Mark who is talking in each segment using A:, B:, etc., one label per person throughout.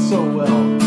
A: so well.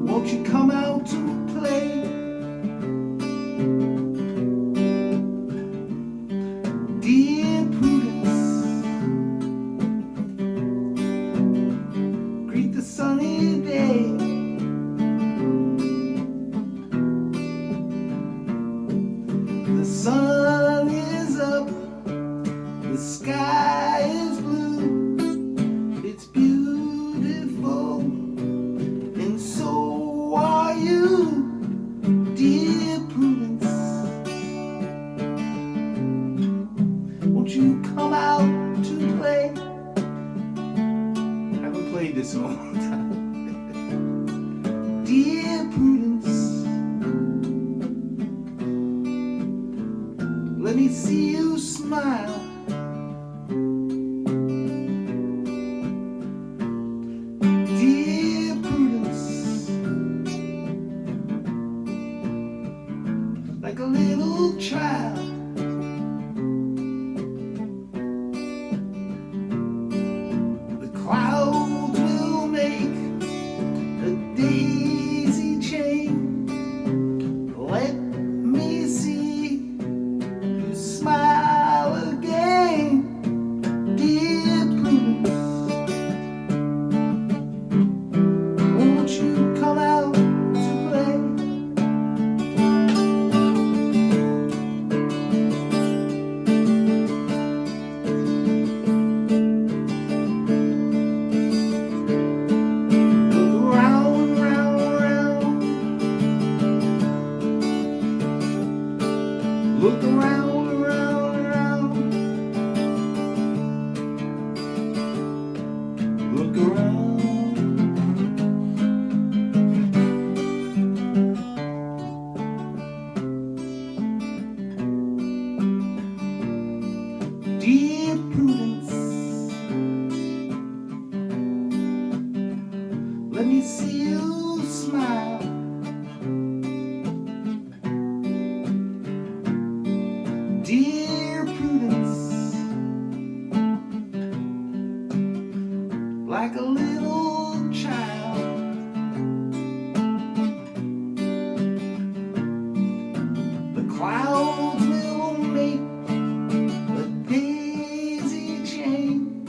A: Won't you come out to play? Dear Prudence, greet the sunny day. The sun is up, the sky is blue, it's beautiful, and so are you, dear Prudence. Won't you come out to play? I haven't played this in a long time. Dear Prudence, let me see you smile. Dear Prudence, like a little child. The clouds will make Look around. Dear Prudence, let me see you smile. Dear Prudence, like a little child. The clouds will make a daisy chain.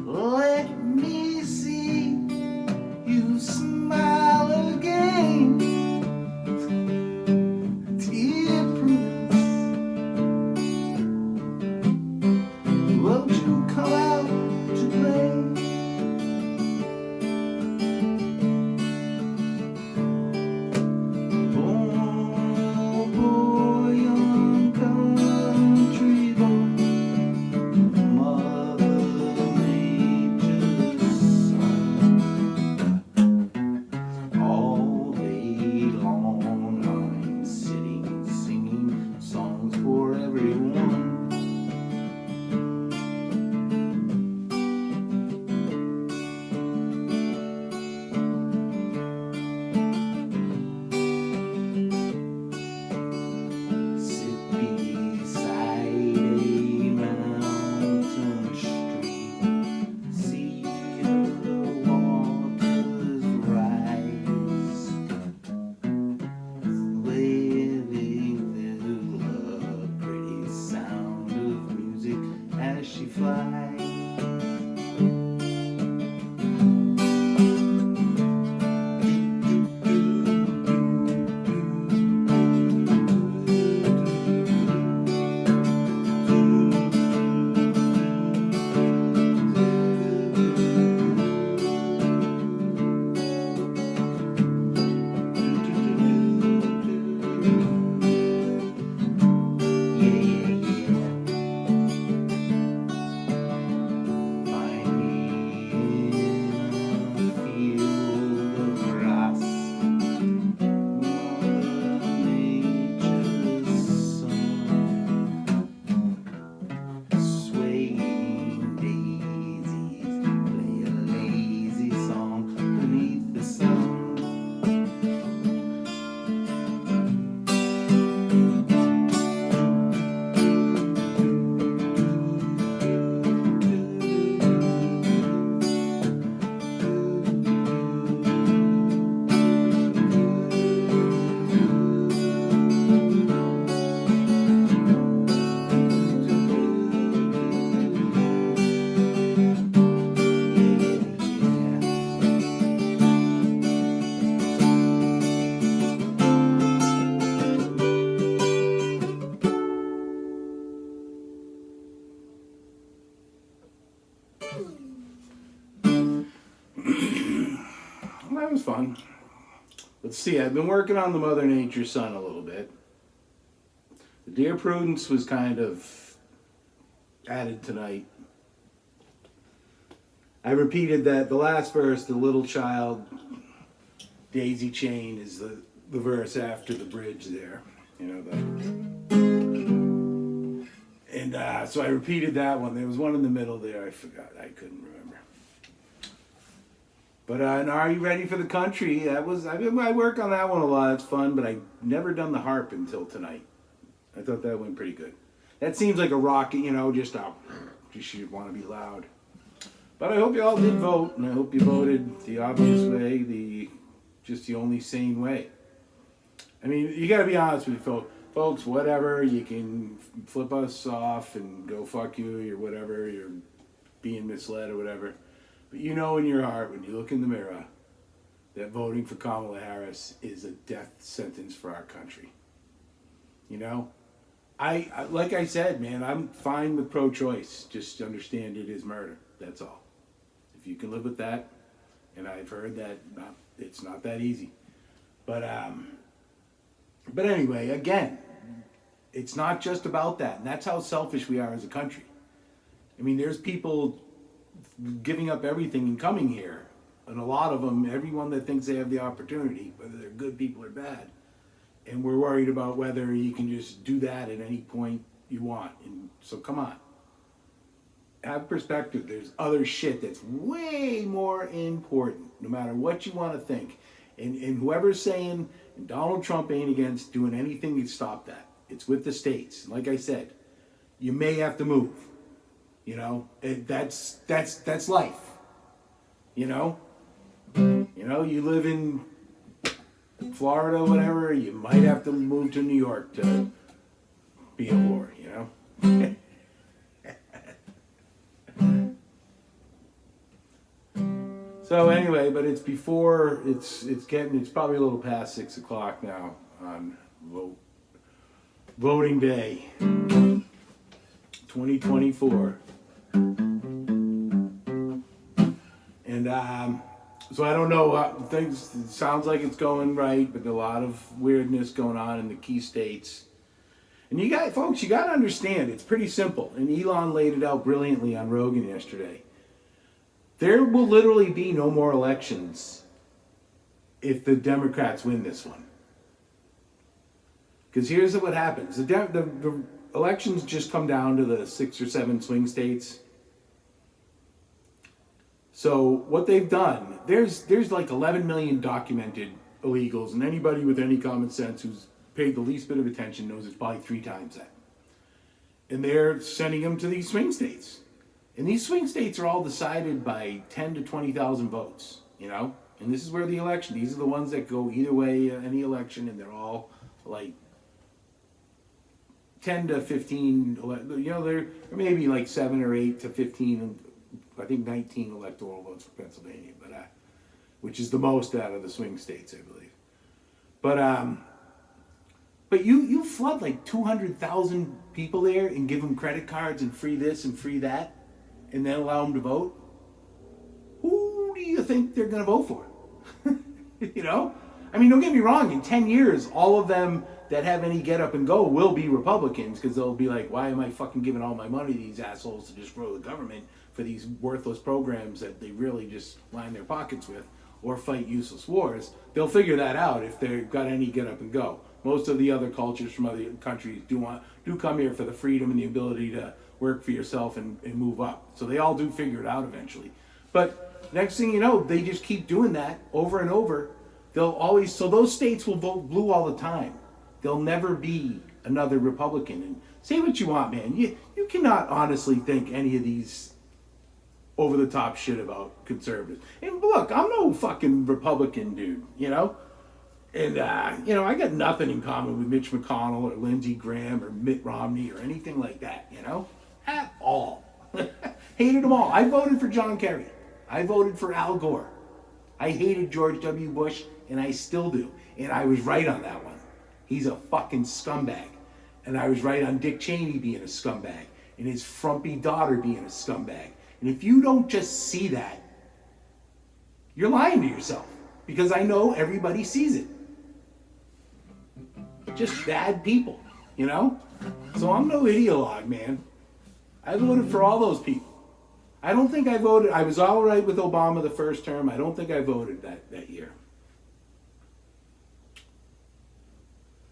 A: Let me see you smile again. Dear Prudence, won't you come out to play? Oh boy, young country boy, Mother Nature's son. All day long I'm sitting, singing songs for everyone. Sit beside a mountain stream, see the waters rise, living through the pretty sound of music as she flies. Find me in a field of grass, Mother Nature's son. Swaying daisies play a lazy song beneath the sun. That was fun. Let's see, I've been working on the Mother Nature Son a little bit. The Dear Prudence was kind of added tonight. I repeated that the last verse, the little child daisy chain, is the verse after the bridge there. You know, and so I repeated that one. There was one in the middle there. I forgot. I couldn't remember. But and Are You Ready for the Country? I work on that one a lot. It's fun, but I never done the harp until tonight. I thought that went pretty good. That seems like a rocket, you know, just you want to be loud. But I hope you all did vote, and I hope you voted the obvious way, the only sane way. I mean, you got to be honest with you, folks. Whatever, you can flip us off and go fuck you or whatever. You're being misled or whatever. But you know in your heart, when you look in the mirror, that voting for Kamala Harris is a death sentence for our country. You know? I like I said, man, I'm fine with pro-choice. Just understand it is murder. That's all. If you can live with that, and I've heard that it's not that easy. But anyway, again, it's not just about that. And that's how selfish we are as a country. I mean, there's people giving up everything and coming here. And a lot of them, everyone that thinks they have the opportunity, whether they're good people or bad, and we're worried about whether you can just do that at any point you want. And so come on. Have perspective. There's other shit that's way more important, no matter what you want to think. And whoever's saying Donald Trump ain't against doing anything to stop that. It's with the states. Like I said, you may have to move. You know, that's life. You know, you live in Florida, whatever. You might have to move to New York to be a whore. You know. So anyway, but it's before it's probably a little past 6 o'clock now on voting day, 2024, and so I don't know. Things it sounds like it's going right, but a lot of weirdness going on in the key states. And you got folks, you got to understand, it's pretty simple. And Elon laid it out brilliantly on Rogan yesterday. There will literally be no more elections if the Democrats win this one. Because here's what happens. The elections just come down to the 6 or 7 swing states. So what they've done, there's like 11 million documented illegals, and anybody with any common sense who's paid the least bit of attention knows it's probably 3 times that. And they're sending them to these swing states. And these swing states are all decided by 10 to 20,000 votes, you know? And this is where the election, these are the ones that go either way, any election, and they're all like 10 to 15, you know, they're maybe like 7 or 8 to 15, I think 19 electoral votes for Pennsylvania, but which is the most out of the swing states, I believe. But you flood like 200,000 people there and give them credit cards and free this and free that, and then allow them to vote. Who do you think they're going to vote for? You know? I mean, don't get me wrong, in 10 years, all of them that have any get up and go will be Republicans, because they'll be like, why am I fucking giving all my money to these assholes to just grow the government for these worthless programs that they really just line their pockets with, or fight useless wars? They'll figure that out if they've got any get up and go. Most of the other cultures from other countries do come here for the freedom and the ability to work for yourself and move up. So they all do figure it out eventually. But next thing you know, they just keep doing that over and over. So those states will vote blue all the time. There'll never be another Republican. And say what you want, man. You cannot honestly think any of these over-the-top shit about conservatives. And look, I'm no fucking Republican dude, you know? And, you know, I got nothing in common with Mitch McConnell or Lindsey Graham or Mitt Romney or anything like that, you know? At all. Hated them all. I voted for John Kerry. I voted for Al Gore. I hated George W. Bush, and I still do. And I was right on that one. He's a fucking scumbag. And I was right on Dick Cheney being a scumbag. And his frumpy daughter being a scumbag. And if you don't just see that, you're lying to yourself. Because I know everybody sees it. Just bad people, you know? So I'm no ideologue, man. I voted for all those people. I don't think I voted. I was all right with Obama the first term. I don't think I voted that year.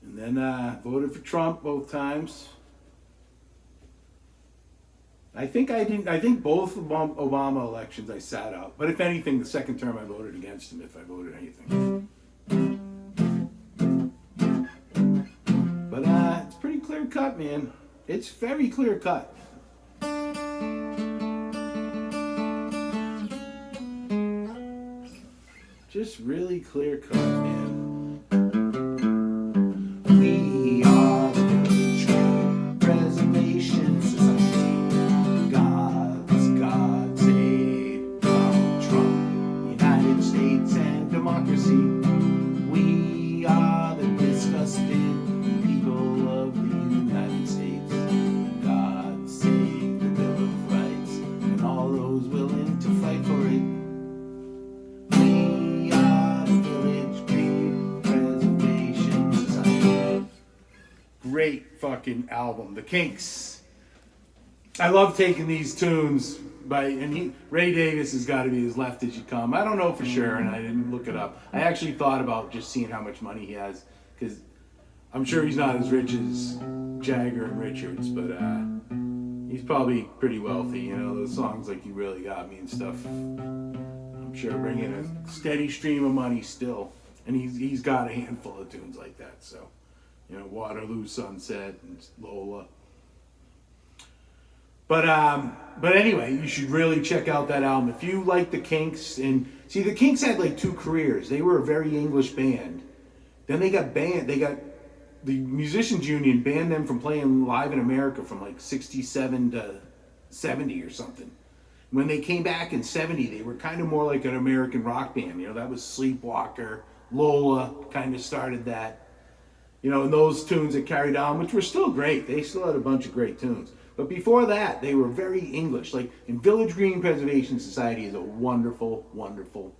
A: And then voted for Trump both times. I think both Obama elections I sat out. But if anything, the second term I voted against him if I voted anything. But it's pretty clear cut, man. It's very clear cut. Just really clear cut, man. We are the Village Preservation Society. God save Donald Trump. United States and democracy. We are the disgusted people of the United States. God save the Bill of Rights and all those willing to fight for it. Great fucking album. The Kinks. I love taking these tunes Ray Davis has got to be as left as you come. I don't know for sure, and I didn't look it up. I actually thought about just seeing how much money he has, because I'm sure he's not as rich as Jagger and Richards, but he's probably pretty wealthy. You know, those songs like "You Really Got Me" and stuff. I'm sure bring in a steady stream of money still, and he's got a handful of tunes like that. So, you know, Waterloo Sunset and Lola. But anyway, you should really check out that album if you like the Kinks. And see, the Kinks had like two careers. They were a very English band. Then they got banned. The Musicians Union banned them from playing live in America from like 67 to 70 or something. When they came back in 70, they were kind of more like an American rock band. You know, that was Sleepwalker, Lola kind of started that. You know, and those tunes that carried on, which were still great. They still had a bunch of great tunes. But before that, they were very English. Like, in Village Green Preservation Society is a wonderful, wonderful,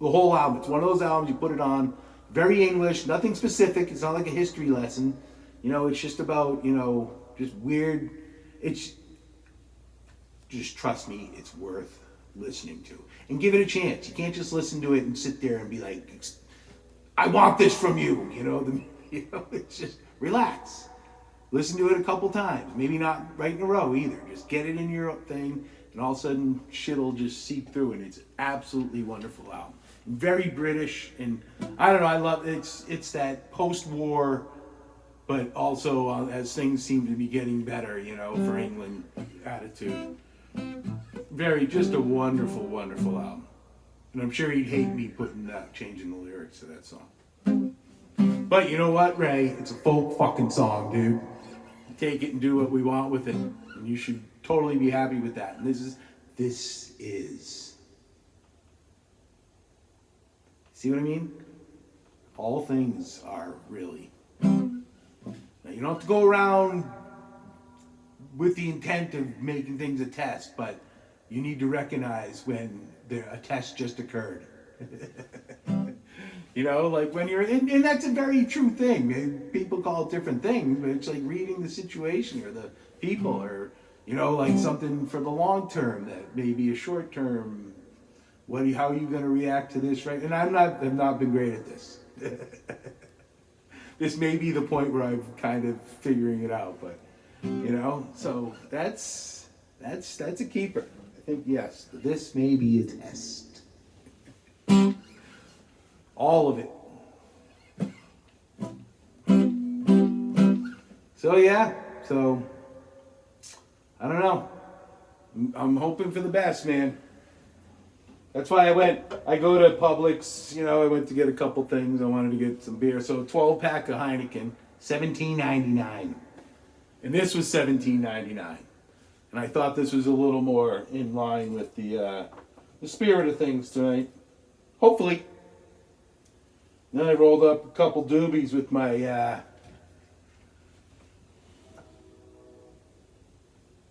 A: the whole album. It's one of those albums, you put it on, very English, nothing specific. It's not like a history lesson. You know, it's just about, you know, just weird. Just trust me, it's worth listening to. And give it a chance. You can't just listen to it and sit there and be like, I want this from you. You know, it's just relax. Listen to it a couple times. Maybe not right in a row either. Just get it in your thing, and all of a sudden shit'll just seep through, and it's absolutely wonderful album. Very British, and I don't know. I love it's that post-war, but also as things seem to be getting better, you know, for England attitude. Just a wonderful, wonderful album, and I'm sure he'd hate me changing the lyrics to that song. But you know what, Ray? It's a folk fucking song, dude. Take it and do what we want with it, and you should totally be happy with that. And this is. See what I mean? All things are really. Now, you don't have to go around with the intent of making things a test, but you need to recognize when a test just occurred. You know, like when you're in, and that's a very true thing. People call it different things, but it's like reading the situation or the people, or, you know, like something for the long term that may be a short term. How are you going to react to this, right? And I've not been great at this. This may be the point where I'm kind of figuring it out, but, you know, so that's a keeper. I think, yes, this may be a test. All of it. So yeah, I don't know. I'm hoping for the best, man. That's why I go to Publix, you know, I went to get a couple things. I wanted to get some beer. So 12-pack of Heineken, $17.99. And this was $17.99. And I thought this was a little more in line with the spirit of things tonight. Hopefully. Then I rolled up a couple doobies with my,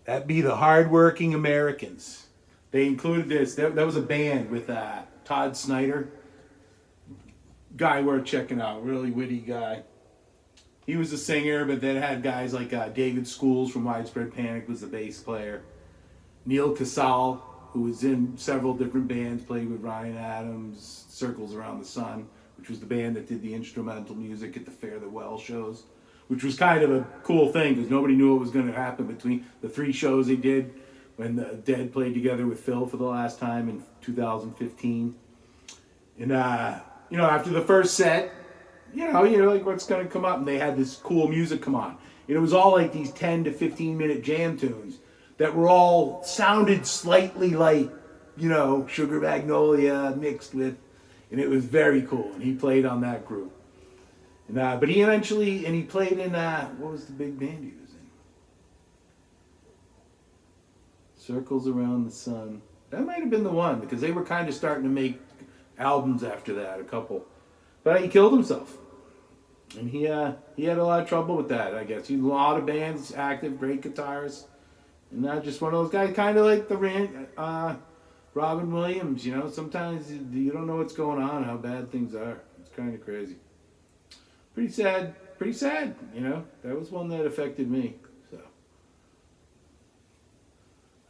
A: that'd be the Hardworking Americans. They included this. That was a band with Todd Snyder. Guy worth checking out. Really witty guy. He was a singer, but then had guys like David Schools from Widespread Panic was the bass player. Neil Casal, who was in several different bands, played with Ryan Adams, Circles Around the Sun, which was the band that did the instrumental music at the Fare the Well shows, which was kind of a cool thing because nobody knew what was going to happen between the three shows they did when the Dead played together with Phil for the last time in 2015. And, you know, after the first set, you know, like what's going to come up, and they had this cool music come on. And it was all like these 10 to 15 minute jam tunes that were all sounded slightly like, you know, Sugar Magnolia mixed with, and it was very cool. And he played on that group. And, but he played in, what was the big band he was in? Circles Around the Sun. That might have been the one, because they were kind of starting to make albums after that, a couple. But he killed himself. And he had a lot of trouble with that, I guess. He had a lot of bands, active, great guitarist. And not just one of those guys, kind of like the Robin Williams, you know. Sometimes you don't know what's going on, how bad things are. It's kind of crazy. Pretty sad, you know. That was one that affected me. So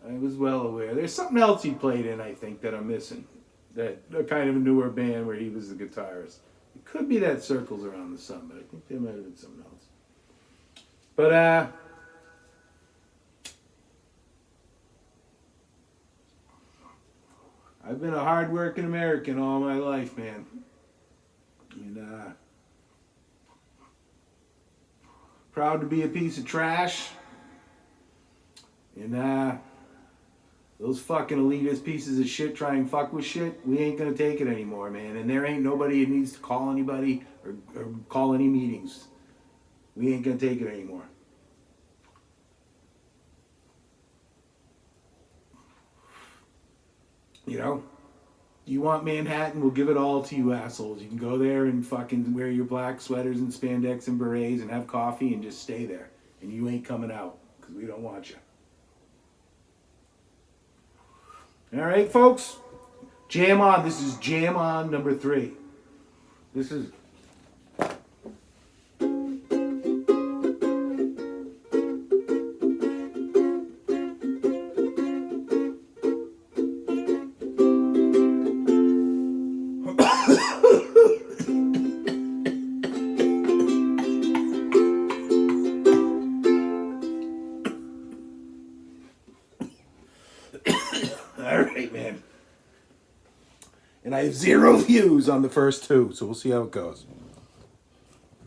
A: I was well aware. There's something else he played in, I think, that I'm missing. That a kind of a newer band where he was the guitarist. It could be that Circles Around the Sun, but I think there might have been something else. But I've been a hard-working American all my life, man. And proud to be a piece of trash. And those fucking elitist pieces of shit try and fuck with shit, we ain't gonna take it anymore, man. And there ain't nobody that needs to call anybody or call any meetings. We ain't gonna take it anymore. You know? You want Manhattan, we'll give it all to you assholes. You can go there and fucking wear your black sweaters and spandex and berets and have coffee and just stay there. And you ain't coming out, because we don't want you. All right, folks? Jam on. This is Jam On number 3. This is... All right, man. And I have 0 views on the first 2, so we'll see how it goes.